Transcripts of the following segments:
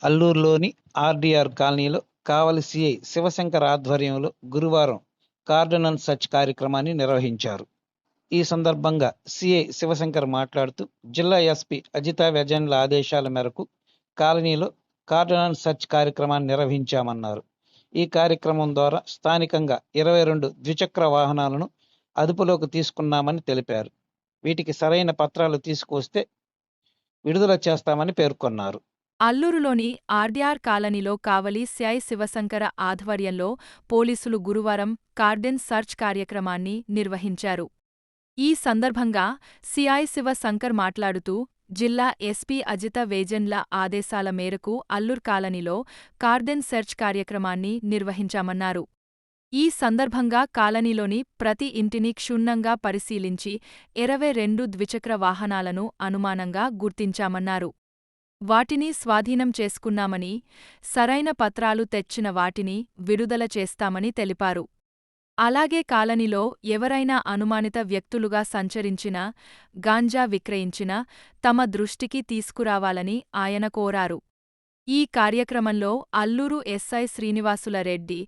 అల్లూరులోని RDR కాలనీలో కావలి CI Shivshankar ఆధ్వర్యంలో గురువారం కార్డనల్ సర్చ్ కార్యక్రమాన్ని నిర్వహించారు. ఈ సందర్భంగా సీఐ శివశంకర్ మాట్లాడుతూ జిల్లా ఎస్పీ అజితా వెజన్ల ఆదేశాల మేరకు కాలనీలో కార్డనల్ సర్చ్ కార్యక్రమాన్ని నిర్వహించామన్నారు. ఈ కార్యక్రమం ద్వారా స్థానికంగా 22 ద్విచక్ర వాహనాలను అదుపులోకి తీసుకున్నామని తెలిపారు. వీటికి సరైన పత్రాలు తీసుకువస్తే విడుదల చేస్తామని పేర్కొన్నారు. అల్లూరులోని ఆర్డీఆర్ కాలనీలో కావలి సీఐ శివశంకర ఆధ్వర్యంలో పోలీసులు గురువారం కార్డన్ సర్చ్ కార్యక్రమాన్ని నిర్వహించారు. ఈ సందర్భంగా సీఐ శివశంకర్ మాట్లాడుతూ జిల్లా ఎస్పీ అజిత వేజన్ల ఆదేశాల మేరకు అల్లూర్ కాలనీలో కార్డన్ సెర్చ్ కార్యక్రమాన్ని నిర్వహించామన్నారు. ఈ సందర్భంగా కాలనీలోని ప్రతి ఇంటిని క్షుణ్ణంగా పరిశీలించి 22 ద్విచక్ర వాహనాలను అనుమానంగా గుర్తించామన్నారు. వాటిని స్వాధీనం చేసుకున్నామని, సరైన పత్రాలు తెచ్చిన వాటిని విడుదల చేస్తామని తెలిపారు. అలాగే కాలనీలో ఎవరైనా అనుమానిత వ్యక్తులుగా సంచరించినా, గాంజా విక్రయించినా తమ దృష్టికి తీసుకురావాలని ఆయన కోరారు. ఈ కార్యక్రమంలో అల్లూరు ఎస్ఐ శ్రీనివాసుల రెడ్డి,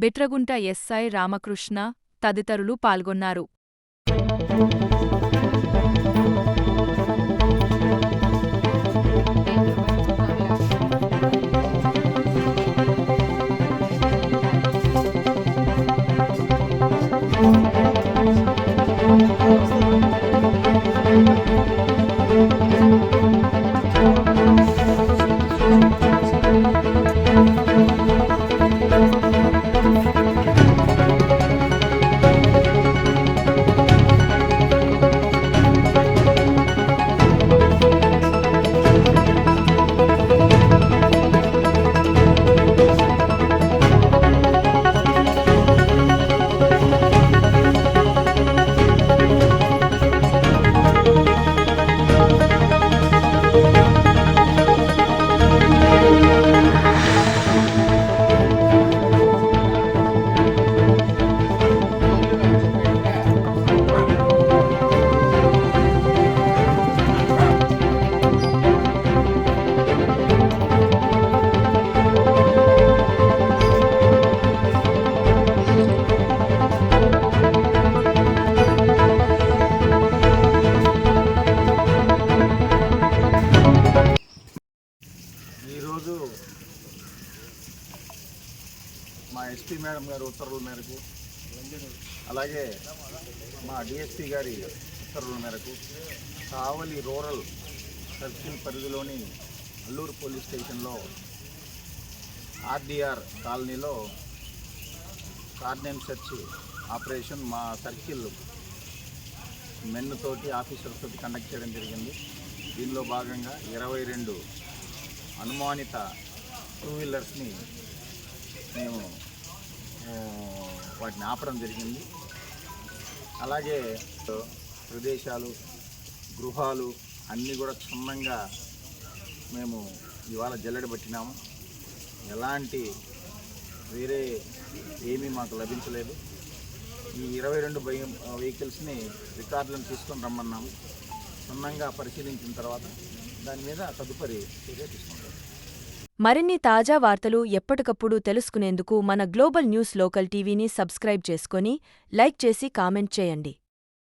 బిట్రగుంట ఎస్ఐ రామకృష్ణ తదితరులు పాల్గొన్నారు. ఈరోజు మా ఎస్పీ మేడం గారి ఉత్తర్వుల మేరకు, అలాగే మా డిఎస్పీ గారి ఉత్తర్వుల మేరకు కావలి రూరల్ సర్కిల్ పరిధిలోని అల్లూరు పోలీస్ స్టేషన్లో ఆర్డీఆర్ కాలనీలో కార్డన్ సెర్చ్ ఆపరేషన్ మా సర్కిల్ మెన్ తోటి ఆఫీసర్స్ తోటి కండక్ట్ చేయడం జరిగింది. దీనిలో భాగంగా 22 అనుమానిత 2 వీలర్స్ని మేము వాటిని ఆపడం జరిగింది. అలాగే ప్రదేశాలు, గృహాలు అన్నీ కూడా క్షుణ్ణంగా మేము ఇవాళ జల్లెడ పట్టినాము. ఎలాంటి వేరే ఏమీ మాకు లభించలేదు. ఈ 22 వెహికల్స్ని రికార్డులను తీసుకొని రమ్మన్నాము. క్షుణ్ణంగా పరిశీలించిన తర్వాత దాని మీద తదుపరి చర్య తీసుకుంటాం. మరిన్ని తాజా వార్తలు ఎప్పటికప్పుడు తెలుసుకునేందుకు మన గ్లోబల్ న్యూస్ లోకల్ టీవీని సబ్స్క్రైబ్ చేసుకొని లైక్ చేసి కామెంట్ చేయండి.